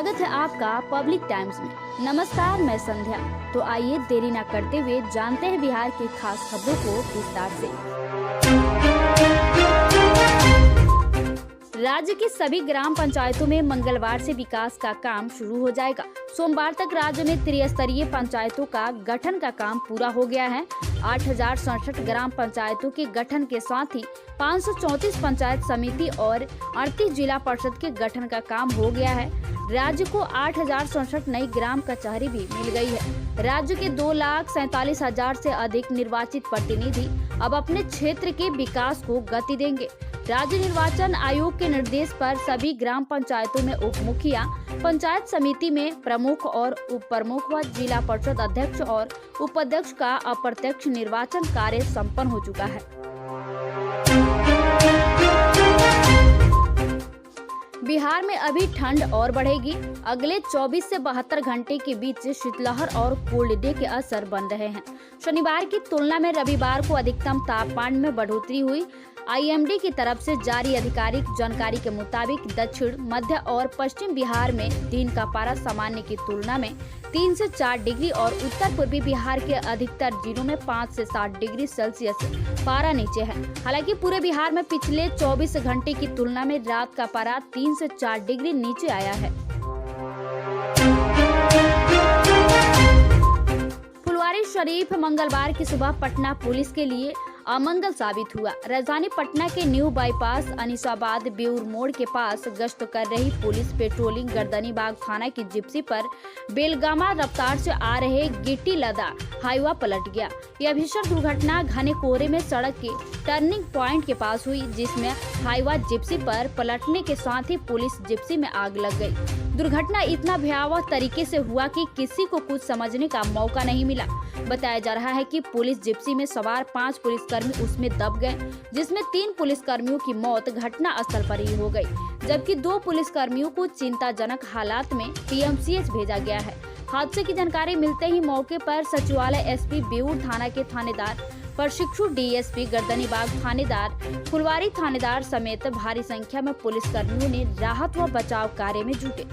स्वागत है आपका पब्लिक टाइम्स में। नमस्कार, मैं संध्या। तो आइए देरी न करते हुए जानते हैं बिहार की खास खबरों को विस्तार से। राज्य की सभी ग्राम पंचायतों में मंगलवार से विकास का काम शुरू हो जाएगा। सोमवार तक राज्य में त्रिस्तरीय पंचायतों का गठन का काम पूरा हो गया है। 8,067 ग्राम पंचायतों के गठन के साथ ही 534 पंचायत समिति और 38 जिला परिषद के गठन का काम हो गया है। राज्य को 8,067 नई ग्राम कचहरी भी मिल गई है। राज्य के 2,47,000 से अधिक निर्वाचित प्रतिनिधि अब अपने क्षेत्र के विकास को गति देंगे। राज्य निर्वाचन आयोग के निर्देश पर सभी ग्राम पंचायतों में उप मुखिया, पंचायत समिति में प्रमुख और उप प्रमुख व जिला परिषद अध्यक्ष और उपाध्यक्ष का अप्रत्यक्ष निर्वाचन कार्य संपन्न हो चुका है। बिहार में अभी ठंड और बढ़ेगी। अगले 24 से 72 घंटे के बीच शीतलहर और कोल्ड डे के असर बन रहे हैं। शनिवार की तुलना में रविवार को अधिकतम तापमान में बढ़ोतरी हुई। IMD की तरफ से जारी आधिकारिक जानकारी के मुताबिक दक्षिण, मध्य और पश्चिम बिहार में दिन का पारा सामान्य की तुलना में 3 से 4 डिग्री और उत्तर पूर्वी बिहार के अधिकतर जिलों में 5 से 7 डिग्री सेल्सियस पारा नीचे है। हालांकि पूरे बिहार में पिछले 24 घंटे की तुलना में रात का पारा 3 से 4 डिग्री नीचे आया है। फुलवारीशरीफ मंगलवार की सुबह पटना पुलिस के लिए अमंगल साबित हुआ। राजधानी पटना के न्यू बाईपास अनीसाबाद बेउर मोड़ के पास गश्त कर रही पुलिस पेट्रोलिंग गर्दनीबाग थाना की जिप्सी पर बेलगामा रफ्तार से आ रहे गिट्टी लदा हाईवा पलट गया। यह भीषण दुर्घटना घने कोहरे में सड़क के टर्निंग पॉइंट के पास हुई, जिसमें हाईवा जिप्सी पर पलटने के साथ ही पुलिस जिप्सी में आग लग गई। दुर्घटना इतना भयावह तरीके से हुआ कि किसी को कुछ समझने का मौका नहीं मिला। बताया जा रहा है कि पुलिस जिप्सी में सवार 5 पुलिसकर्मी उसमें दब गए, जिसमें 3 पुलिसकर्मियों की मौत घटना स्थल पर ही हो गई, जबकि 2 पुलिसकर्मियों को चिंताजनक हालात में PMCH भेजा गया है। हादसे की जानकारी मिलते ही मौके पर सचिवालय SP बेउर थाना के थानेदार, प्रशिक्षु DSP गर्दनीबाग थानेदार, फुलवारी थानेदार समेत भारी संख्या में पुलिसकर्मियों ने राहत व बचाव कार्य में जुटे।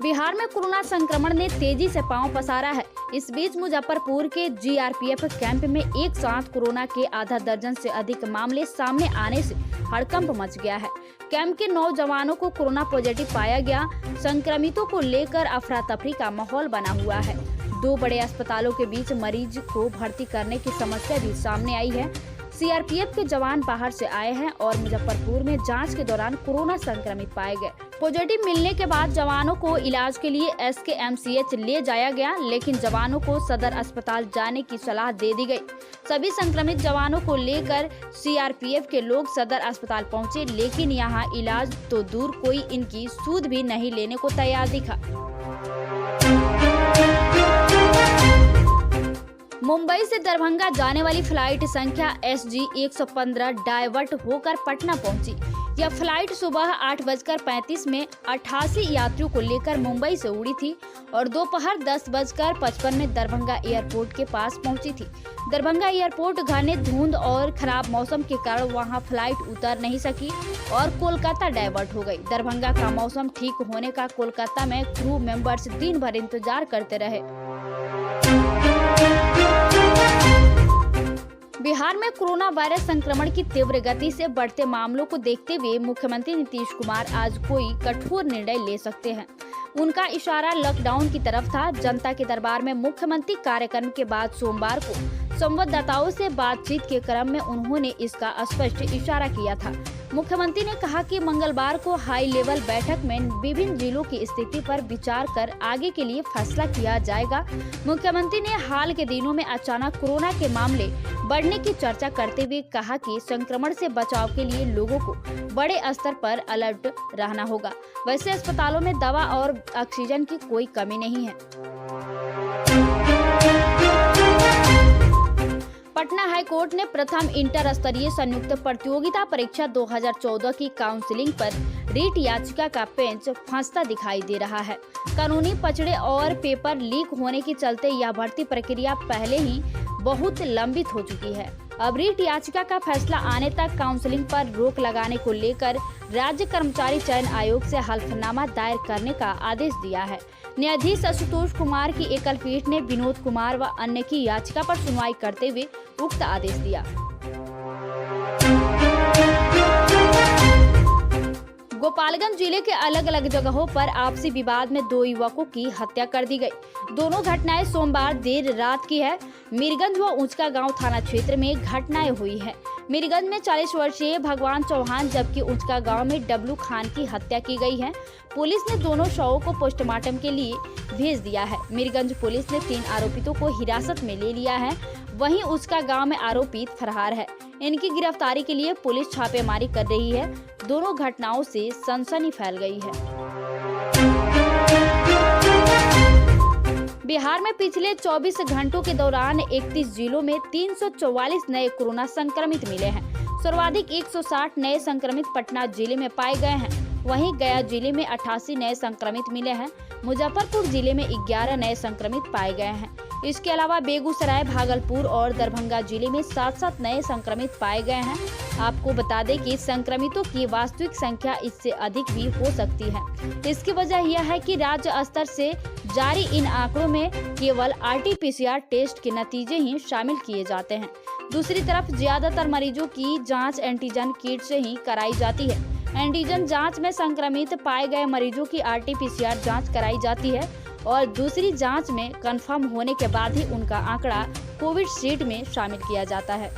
बिहार में कोरोना संक्रमण ने तेजी से पांव पसारा है। इस बीच मुजफ्फरपुर के GRPF कैंप में एक साथ कोरोना के आधा दर्जन से अधिक मामले सामने आने से हड़कंप मच गया है। कैंप के 9 जवानों को कोरोना पॉजिटिव पाया गया। संक्रमितों को लेकर अफरा तफरी का माहौल बना हुआ है। 2 बड़े अस्पतालों के बीच मरीज को भर्ती करने की समस्या भी सामने आई है। CRPF के जवान बाहर से आए हैं और मुजफ्फरपुर में जांच के दौरान कोरोना संक्रमित पाए गए। पॉजिटिव मिलने के बाद जवानों को इलाज के लिए SKMCH ले जाया गया, लेकिन जवानों को सदर अस्पताल जाने की सलाह दे दी गई। सभी संक्रमित जवानों को लेकर CRPF के लोग सदर अस्पताल पहुंचे, लेकिन यहां इलाज तो दूर, कोई इनकी सूद भी नहीं लेने को तैयार दिखा। मुंबई से दरभंगा जाने वाली फ्लाइट संख्या SG 115 डाइवर्ट होकर पटना पहुंची। यह फ्लाइट सुबह 8:35 में 88 यात्रियों को लेकर मुंबई से उड़ी थी और दोपहर 10:55 में दरभंगा एयरपोर्ट के पास पहुंची थी। दरभंगा एयरपोर्ट घने धुंध और खराब मौसम के कारण वहां फ्लाइट उतर नहीं सकी और कोलकाता डाइवर्ट हो गई। दरभंगा का मौसम ठीक होने का कोलकाता में क्रू मेंबर्स दिन भर इंतजार करते रहे। बिहार में कोरोना वायरस संक्रमण की तीव्र गति से बढ़ते मामलों को देखते हुए मुख्यमंत्री नीतीश कुमार आज कोई कठोर निर्णय ले सकते हैं। उनका इशारा लॉकडाउन की तरफ था। जनता के दरबार में मुख्यमंत्री कार्यक्रम के बाद सोमवार को संवाददाताओं से बातचीत के क्रम में उन्होंने इसका स्पष्ट इशारा किया था। मुख्यमंत्री ने कहा कि मंगलवार को हाई लेवल बैठक में विभिन्न जिलों की स्थिति पर विचार कर आगे के लिए फैसला किया जाएगा। मुख्यमंत्री ने हाल के दिनों में अचानक कोरोना के मामले बढ़ने की चर्चा करते हुए कहा कि संक्रमण से बचाव के लिए लोगों को बड़े स्तर पर अलर्ट रहना होगा। वैसे अस्पतालों में दवा और ऑक्सीजन की कोई कमी नहीं है। पटना हाई कोर्ट ने प्रथम इंटर स्तरीय संयुक्त प्रतियोगिता परीक्षा 2014 की काउंसिलिंग पर रीट याचिका का बेंच फंसता दिखाई दे रहा है। कानूनी पचड़े और पेपर लीक होने के चलते यह भर्ती प्रक्रिया पहले ही बहुत लंबित हो चुकी है। अब रीट याचिका का फैसला आने तक काउंसलिंग पर रोक लगाने को लेकर राज्य कर्मचारी चयन आयोग से हल्फनामा दायर करने का आदेश दिया है। न्यायाधीश आशुतोष कुमार की एकल पीठ ने विनोद कुमार व अन्य की याचिका पर सुनवाई करते हुए उक्त आदेश दिया। गोपालगंज जिले के अलग अलग जगहों पर आपसी विवाद में 2 युवकों की हत्या कर दी गई। दोनों घटनाएं सोमवार देर रात की है। मीरगंज व ऊंचका गांव थाना क्षेत्र में घटनाएं हुई है। मीरगंज में 40 वर्षीय भगवान चौहान जबकि ऊंचका गांव में डब्लू खान की हत्या की गई है। पुलिस ने दोनों शवों को पोस्टमार्टम के लिए भेज दिया है। मीरगंज पुलिस ने 3 आरोपितों को हिरासत में ले लिया है। वहीं ऊंचका गांव में आरोपित फरार है। इनकी गिरफ्तारी के लिए पुलिस छापेमारी कर रही है। दोनों घटनाओं से सनसनी फैल गई है। बिहार में पिछले 24 घंटों के दौरान 31 जिलों में 344 नए कोरोना संक्रमित मिले हैं। सर्वाधिक 160 नए संक्रमित पटना जिले में पाए गए हैं। वहीं गया जिले में 88 नए संक्रमित मिले हैं। मुजफ्फरपुर जिले में 11 नए संक्रमित पाए गए हैं। इसके अलावा बेगूसराय, भागलपुर और दरभंगा जिले में 7-7 नए संक्रमित पाए गए हैं। आपको बता दें कि संक्रमितों की वास्तविक संख्या इससे अधिक भी हो सकती है। इसकी वजह यह है कि राज्य स्तर से जारी इन आंकड़ों में केवल RT-PCR टेस्ट के नतीजे ही शामिल किए जाते हैं। दूसरी तरफ ज्यादातर मरीजों की जांच एंटीजन किट से ही कराई जाती है। एंटीजन जांच में संक्रमित पाए गए मरीजों की RT-PCR जांच कराई जाती है और दूसरी जांच में कंफर्म होने के बाद ही उनका आंकड़ा कोविड शीट में शामिल किया जाता है।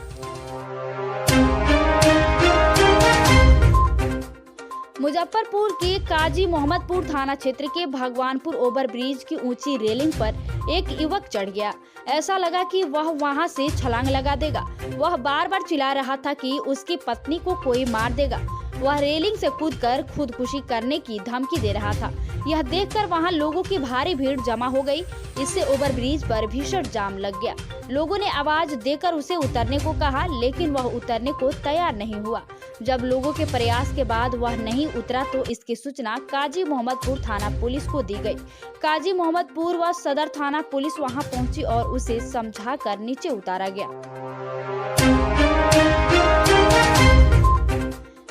मुजफ्फरपुर के काजी मोहम्मदपुर थाना क्षेत्र के भगवानपुर ओवरब्रिज की ऊंची रेलिंग पर एक युवक चढ़ गया। ऐसा लगा कि वह वहां से छलांग लगा देगा। वह बार बार चिल्ला रहा था कि उसकी पत्नी को कोई मार देगा। वह रेलिंग से कूदकर खुदकुशी करने की धमकी दे रहा था। यह देखकर वहां लोगों की भारी भीड़ जमा हो गई। इससे ओवरब्रिज पर भीषण जाम लग गया। लोगों ने आवाज देकर उसे उतरने को कहा, लेकिन वह उतरने को तैयार नहीं हुआ। जब लोगों के प्रयास के बाद वह नहीं उतरा तो इसकी सूचना काजी मोहम्मदपुर थाना पुलिस को दी गई। काजी मोहम्मदपुर व सदर थाना पुलिस वहां पहुंची और उसे समझाकर नीचे उतारा गया।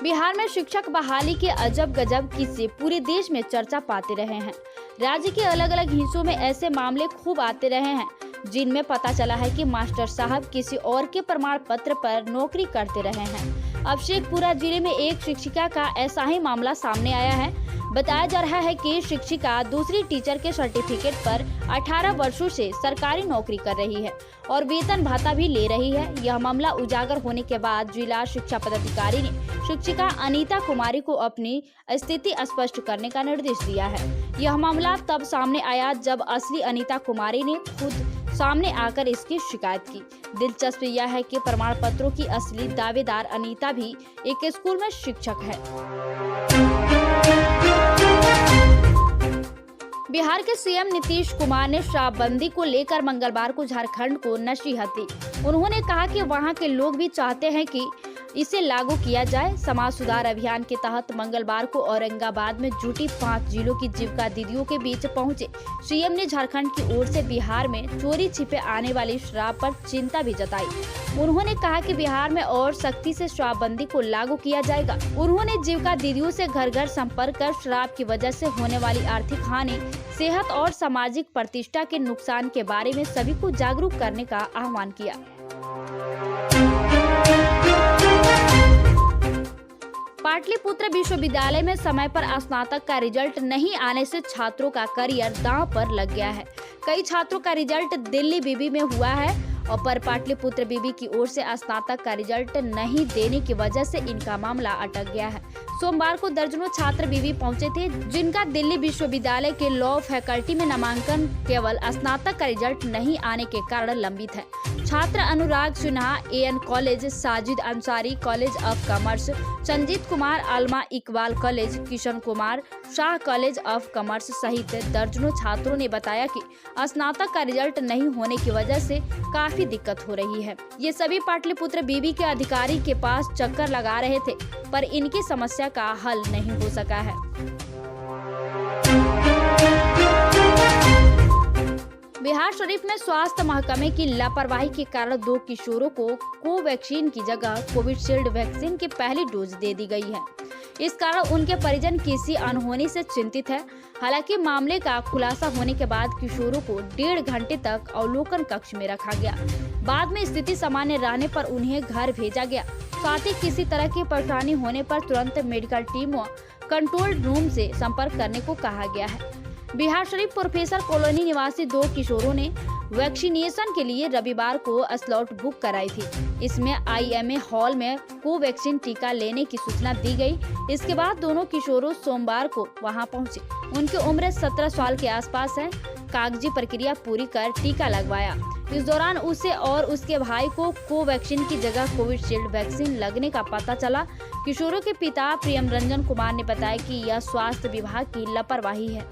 बिहार में शिक्षक बहाली के अजब गजब किस्से पूरे देश में चर्चा पाते रहे हैं। राज्य के अलग अलग हिस्सों में ऐसे मामले खूब आते रहे हैं जिनमें पता चला है कि मास्टर साहब किसी और के प्रमाण पत्र पर नौकरी करते रहे हैं। अब शेखपुरा जिले में एक शिक्षिका का ऐसा ही मामला सामने आया है। बताया जा रहा है कि शिक्षिका दूसरी टीचर के सर्टिफिकेट पर 18 वर्षों से सरकारी नौकरी कर रही है और वेतन भत्ता भी ले रही है। यह मामला उजागर होने के बाद जिला शिक्षा पदाधिकारी ने शिक्षिका अनीता कुमारी को अपनी स्थिति स्पष्ट करने का निर्देश दिया है। यह मामला तब सामने आया जब असली अनीता कुमारी ने खुद सामने आकर इसकी शिकायत की। दिलचस्प यह है कि प्रमाण पत्रों की असली दावेदार अनीता भी एक स्कूल में शिक्षक है। बिहार के सीएम नीतीश कुमार ने शराबबंदी को लेकर मंगलवार को झारखंड को नसीहत दी। उन्होंने कहा कि वहां के लोग भी चाहते हैं कि इसे लागू किया जाए। समाज सुधार अभियान के तहत मंगलवार को औरंगाबाद में जुटी 5 जिलों की जीविका दीदियों के बीच पहुंचे सीएम ने झारखंड की ओर से बिहार में चोरी छिपे आने वाली शराब पर चिंता भी जताई। उन्होंने कहा कि बिहार में और सख्ती से शराबबंदी को लागू किया जाएगा। उन्होंने जीविका दीदियों से घर घर संपर्क कर शराब की वजह से होने वाली आर्थिक हानि, सेहत और सामाजिक प्रतिष्ठा के नुकसान के बारे में सभी को जागरूक करने का आह्वान किया। पाटलिपुत्र विश्वविद्यालय में समय पर स्नातक का रिजल्ट नहीं आने से छात्रों का करियर दांव पर लग गया है। कई छात्रों का रिजल्ट दिल्ली बीबी में हुआ है और पर पाटलिपुत्र बीबी की ओर से स्नातक का रिजल्ट नहीं देने की वजह से इनका मामला अटक गया है। सोमवार को दर्जनों छात्र बीबी पहुंचे थे जिनका दिल्ली विश्वविद्यालय के लॉ फैकल्टी में नामांकन केवल स्नातक का रिजल्ट नहीं आने के कारण लंबित है। छात्र Anurag Sinha AN college, Sajid Ansari college of commerce, Sanjeet Kumar Allama Iqbal college, Kishan Kumar Shah college of commerce सहित दर्जनों छात्रों ने बताया कि स्नातक का रिजल्ट नहीं होने की वजह से काफी दिक्कत हो रही है। ये सभी पाटलिपुत्र बीबी के अधिकारी के पास चक्कर लगा रहे थे पर इनकी समस्या का हल नहीं हो सका है। बिहार बिहारशरीफ में स्वास्थ्य महकमे की लापरवाही के कारण 2 किशोरों को कोवैक्सीन की जगह कोविशील्ड वैक्सीन की पहली डोज दे दी गई है। इस कारण उनके परिजन किसी अनहोनी से चिंतित है। हालांकि मामले का खुलासा होने के बाद किशोरों को 1.5 घंटे तक अवलोकन कक्ष में रखा गया। बाद में स्थिति सामान्य रहने पर उन्हें घर भेजा गया। साथ ही किसी तरह की परेशानी होने पर तुरंत मेडिकल टीम व कंट्रोल रूम से संपर्क करने को कहा गया है। बिहारशरीफ प्रोफेसर कॉलोनी निवासी 2 किशोरों ने वैक्सीनेशन के लिए रविवार को स्लॉट बुक कराई थी। इसमें IMA हॉल में कोवैक्सीन टीका लेने की सूचना दी गई। इसके बाद दोनों किशोरों सोमवार को वहां पहुंचे। उनकी उम्र 17 साल के आसपास है। कागजी प्रक्रिया पूरी कर टीका लगवाया। इस दौरान उसे और उसके भाई को कोवैक्सीन की जगह कोविशील्ड वैक्सीन लगने का पता चला। किशोरों के पिता प्रियमरंजन कुमार ने बताया कि यह स्वास्थ्य विभाग की लापरवाही है।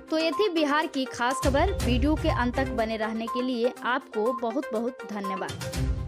तो ये थी बिहार की खास खबर। वीडियो के अंत तक बने रहने के लिए आपको बहुत बहुत धन्यवाद।